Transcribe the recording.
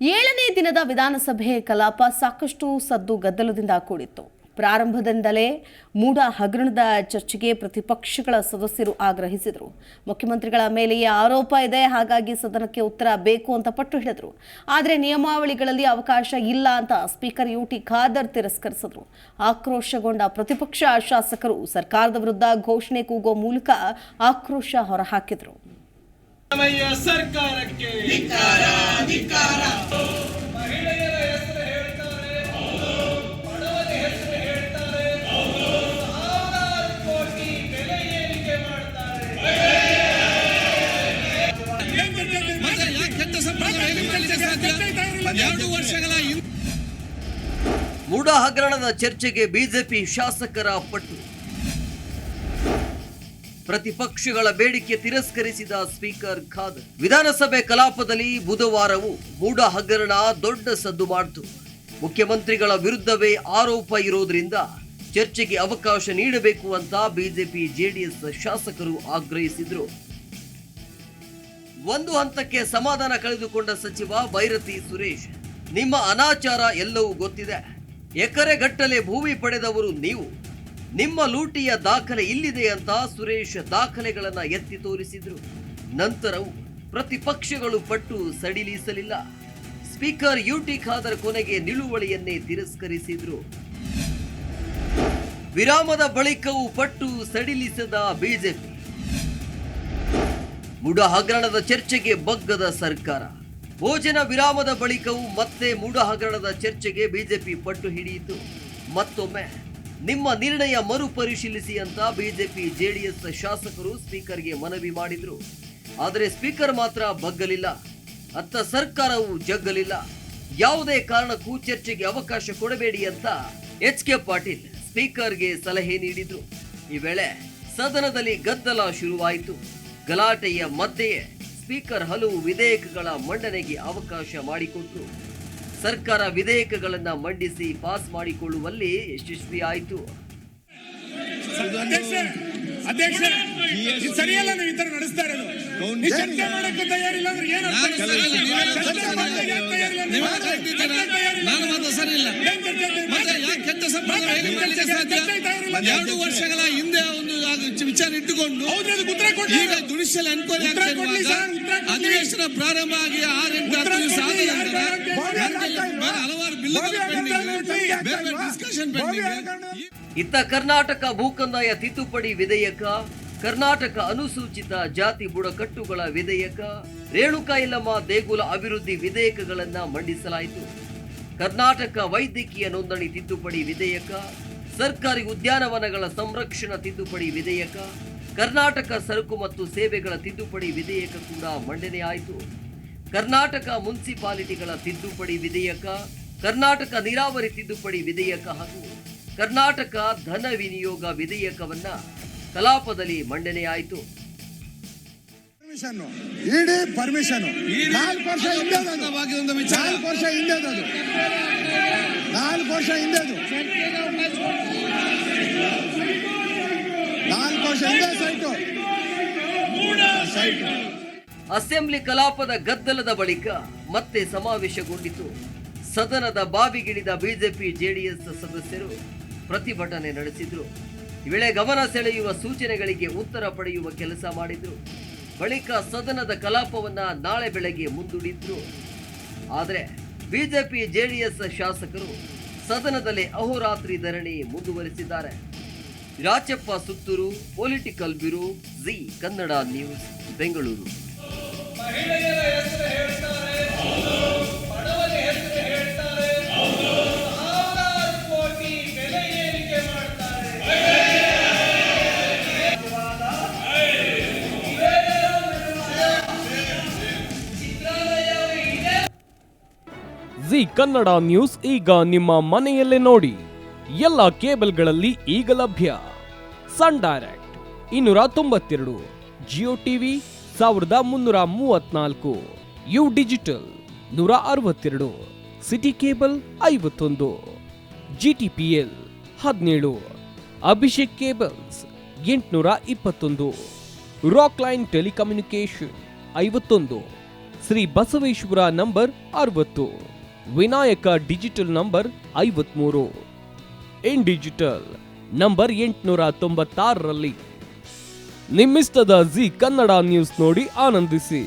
ಏಳನೇ ದಿನದ ವಿಧಾನಸಭೆ ಕಲಾಪ ಸಾಕಷ್ಟು ಸದ್ದು ಗದ್ದಲದಿಂದ ಕೂಡಿತ್ತು. ಪ್ರಾರಂಭದಿಂದಲೇ ಮೂಢ ಹಗರಣದ ಚರ್ಚೆಗೆ ಪ್ರತಿಪಕ್ಷಗಳ ಸದಸ್ಯರು ಆಗ್ರಹಿಸಿದರು. ಮುಖ್ಯಮಂತ್ರಿಗಳ ಮೇಲೆಯೇ ಆರೋಪ ಇದೆ, ಹಾಗಾಗಿ ಸದನಕ್ಕೆ ಉತ್ತರ ಬೇಕು ಅಂತ ಪಟ್ಟು ಹಿಡಿದ್ರು. ಆದರೆ ನಿಯಮಾವಳಿಗಳಲ್ಲಿ ಅವಕಾಶ ಇಲ್ಲ ಅಂತ ಸ್ಪೀಕರ್ ಯುಟಿ ಖಾದರ್ ತಿರಸ್ಕರಿಸಿದ್ರು. ಆಕ್ರೋಶಗೊಂಡ ಪ್ರತಿಪಕ್ಷ ಶಾಸಕರು ಸರ್ಕಾರದ ವಿರುದ್ಧ ಘೋಷಣೆ ಕೂಗುವ ಮೂಲಕ ಆಕ್ರೋಶ ಹೊರಹಾಕಿದ್ರು. ಸರ್ಕಾರಕ್ಕೆ ಮೂಢ ಹಗರಣದ ಚರ್ಚೆಗೆ ಬಿಜೆಪಿ ಶಾಸಕರ ಪಟ್ಟು. ಪ್ರತಿಪಕ್ಷಗಳ ಬೇಡಿಕೆ ತಿರಸ್ಕರಿಸಿದ ಸ್ಪೀಕರ್ ಖಾದರ್. ವಿಧಾನಸಭೆ ಕಲಾಪದಲ್ಲಿ ಬುಧವಾರವೂ ಮೂಢ ಹಗರಣ ದೊಡ್ಡ ಸದ್ದು ಮಾಡಿತು. ಮುಖ್ಯಮಂತ್ರಿಗಳ ವಿರುದ್ಧವೇ ಆರೋಪ ಇರೋದ್ರಿಂದ ಚರ್ಚೆಗೆ ಅವಕಾಶ ನೀಡಬೇಕು ಅಂತ ಬಿಜೆಪಿ ಜೆಡಿಎಸ್ ಶಾಸಕರು ಆಗ್ರಹಿಸಿದ್ರು. ಒಂದು ಹಂತಕ್ಕೆ ಸಮಾಧಾನ ಕಳೆದುಕೊಂಡ ಸಚಿವ ಬೈರತಿ ಸುರೇಶ್, ನಿಮ್ಮ ಅನಾಚಾರ ಎಲ್ಲವೂ ಗೊತ್ತಿದೆ. ಎಕರೆಗಟ್ಟಲೆ ಭೂಮಿ ಪಡೆದವರು ನೀವು. ನಿಮ್ಮ ಲೂಟಿಯ ದಾಖಲೆ ಇಲ್ಲಿದೆ ಅಂತ ಸುರೇಶ್ ದಾಖಲೆಗಳನ್ನ ಎತ್ತಿ ತೋರಿಸಿದ್ರು. ನಂತರವೂ ಪ್ರತಿಪಕ್ಷಗಳು ಪಟ್ಟು ಸಡಿಲಿಸಲಿಲ್ಲ. ಸ್ಪೀಕರ್ ಯುಟಿ ಖಾದರ್ ಕೊನೆಗೆ ನಿಲುವಳಿಯನ್ನೇ ತಿರಸ್ಕರಿಸಿದ್ರು. ವಿರಾಮದ ಬಳಿಕವೂ ಪಟ್ಟು ಸಡಿಲಿಸದ ಬಿಜೆಪಿ. ಮೂಢ ಹಗರಣದ ಚರ್ಚೆಗೆ ಬಗ್ಗದ ಸರ್ಕಾರ. ಭೋಜನ ವಿರಾಮದ ಬಳಿಕವೂ ಮತ್ತೆ ಮೂಢ ಹಗರಣದ ಚರ್ಚೆಗೆ ಬಿಜೆಪಿ ಪಟ್ಟು ಹಿಡಿಯಿತು. ಮತ್ತೊಮ್ಮೆ ನಿಮ್ಮ ನಿರ್ಣಯ ಮರುಪರಿಶೀಲಿಸಿ ಅಂತ ಬಿಜೆಪಿ ಜೆಡಿಎಸ್ ಶಾಸಕರು ಸ್ಪೀಕರ್ಗೆ ಮನವಿ ಮಾಡಿದ್ರು. ಆದರೆ ಸ್ಪೀಕರ್ ಮಾತ್ರ ಬಗ್ಗಲಿಲ್ಲ. ಅತ್ತ ಸರ್ಕಾರವು ಜಗ್ಗಲಿಲ್ಲ. ಯಾವುದೇ ಕಾರಣಕ್ಕೂ ಚರ್ಚೆಗೆ ಅವಕಾಶ ಕೊಡಬೇಡಿ ಅಂತ ಎಚ್.ಕೆ. ಪಾಟೀಲ್ ಸ್ಪೀಕರ್ಗೆ ಸಲಹೆ ನೀಡಿದ್ರು. ಈ ವೇಳೆ ಸದನದಲ್ಲಿ ಗದ್ದಲ ಶುರುವಾಯಿತು. ಗಲಾಟೆಯ ಮಧ್ಯೆಯೇ ಸ್ಪೀಕರ್ ಹಲವು ವಿಧೇಯಕಗಳ ಮಂಡನೆಗೆ ಅವಕಾಶ ಮಾಡಿಕೊಟ್ರು. ಸರ್ಕಾರ ವಿಧೇಯಕಗಳನ್ನು ಮಂಡಿಸಿ ಪಾಸ್ ಮಾಡಿಕೊಳ್ಳುವಲ್ಲಿ ಯಶಸ್ವಿಯಾಯಿತು. ಅಧ್ಯಕ್ಷ ಸರಿಯಲ್ಲ, ನೀವು ಈ ತರ ನಡೆಸ್ತಾ ಇರೋದು. ಚರ್ಚೆ ಮಾಡಕ್ಕೆ ತಯಾರಿಲ್ಲ ಅಂದ್ರೆ ಏನು? ಎರಡು ವರ್ಷಗಳ ಹಿಂದೆ ಒಂದು ವಿಚಾರ ಇಟ್ಟುಕೊಂಡು ಈಗ ಜುಡಿಷಿಯಲ್ ಎನ್ಕ್ವೈರಿ ಅಧಿವೇಶನ ಪ್ರಾರಂಭ ಆಗಿ 6-8 ದಿವಸ ಹಲವಾರು ಬಿಲ್ಗಳು ಡಿಸ್ಕಷನ್ ಪೆಂಡಿಂಗ್. ಇತ್ತ ಕರ್ನಾಟಕ ಭೂಕಂದಾಯ ತಿದ್ದುಪಡಿ ವಿಧೇಯಕ, ಕರ್ನಾಟಕ ಅನುಸೂಚಿತ ಜಾತಿ ಬುಡಕಟ್ಟುಗಳ ವಿಧೇಯಕ, ರೇಣುಕಾ ಯಲ್ಲಮ್ಮ ದೇಗುಲ ಅಭಿವೃದ್ಧಿ ವಿಧೇಯಕಗಳನ್ನ ಮಂಡಿಸಲಾಯಿತು. ಕರ್ನಾಟಕ ವೈದ್ಯಕೀಯ ನೋಂದಣಿ ತಿದ್ದುಪಡಿ ವಿಧೇಯಕ, ಸರ್ಕಾರಿ ಉದ್ಯಾನವನಗಳ ಸಂರಕ್ಷಣಾ ತಿದ್ದುಪಡಿ ವಿಧೇಯಕ, ಕರ್ನಾಟಕ ಸರಕು ಮತ್ತು ಸೇವೆಗಳ ತಿದ್ದುಪಡಿ ವಿಧೇಯಕ ಕೂಡ ಮಂಡನೆಯಾಯಿತು. ಕರ್ನಾಟಕ ಮುನ್ಸಿಪಾಲಿಟಿಗಳ ತಿದ್ದುಪಡಿ ವಿಧೇಯಕ, ಕರ್ನಾಟಕ ನೀರಾವರಿ ತಿದ್ದುಪಡಿ ವಿಧೇಯಕ ಹಾಗೂ ಕರ್ನಾಟಕ ಧನ ವಿನಿಯೋಗ ವಿಧೇಯಕವನ್ನ ಕಲಾಪದಲ್ಲಿ ಮಂಡನೆಯಾಯಿತು. ಇಡೀ ಪರ್ಮಿಷನ್ 4 ವರ್ಷ ಹಿಂದೆ, 4 ವರ್ಷ ಹಿಂದೆ, 4 ವರ್ಷ ಹಿಂದೆ, 4 ವರ್ಷ ಹಿಂದೆ ಸೈಟು. ಅಸೆಂಬ್ಲಿ ಕಲಾಪದ ಗದ್ದಲದ ಬಳಿಕ ಮತ್ತೆ ಸಮಾವೇಶಗೊಂಡಿತು. ಸದನದ ಬಾವಿಗಿಳಿದ ಬಿಜೆಪಿ ಜೆಡಿಎಸ್ ಸದಸ್ಯರು ಪ್ರತಿಭಟನೆ ನಡೆಸಿದ್ರು. ಈ ವೇಳೆ ಗಮನ ಸೆಳೆಯುವ ಸೂಚನೆಗಳಿಗೆ ಉತ್ತರ ಪಡೆಯುವ ಕೆಲಸ ಮಾಡಿದ್ರು. ಬಳಿಕ ಸದನದ ಕಲಾಪವನ್ನ ನಾಳೆ ಬೆಳಗ್ಗೆ ಮುಂದೂಡಿದ್ರು. ಆದರೆ ಬಿಜೆಪಿ ಜೆಡಿಎಸ್ ಶಾಸಕರು ಸದನದಲ್ಲೇ ಅಹೋರಾತ್ರಿ ಧರಣಿ ಮುಂದುವರಿಸಿದ್ದಾರೆ. Rachappa Suttur, political bureau, Zee Kannada news, Bengaluru. Zee Kannada news ಈಗ ನಿಮ್ಮ ಮನೆಯಲ್ಲೇ ನೋಡಿ. ಎಲ್ಲ ಕೇಬಲ್ಗಳಲ್ಲಿ ಈಗ ಲಭ್ಯ. Sun Direct 292, Jio TV 1334, U digital 162, City cable 51, GTPL 17, Abhishek cables 821, rock line telecommunication 51, Shri Basaveshwara number 60, Vinayaka digital number 53, in digital number 896ರಲ್ಲಿ. ನಿಮ್ಮಿಸ್ತದ ಜಿ ಕನ್ನಡ ನ್ಯೂಸ್ ನೋಡಿ ಆನಂದಿಸಿ.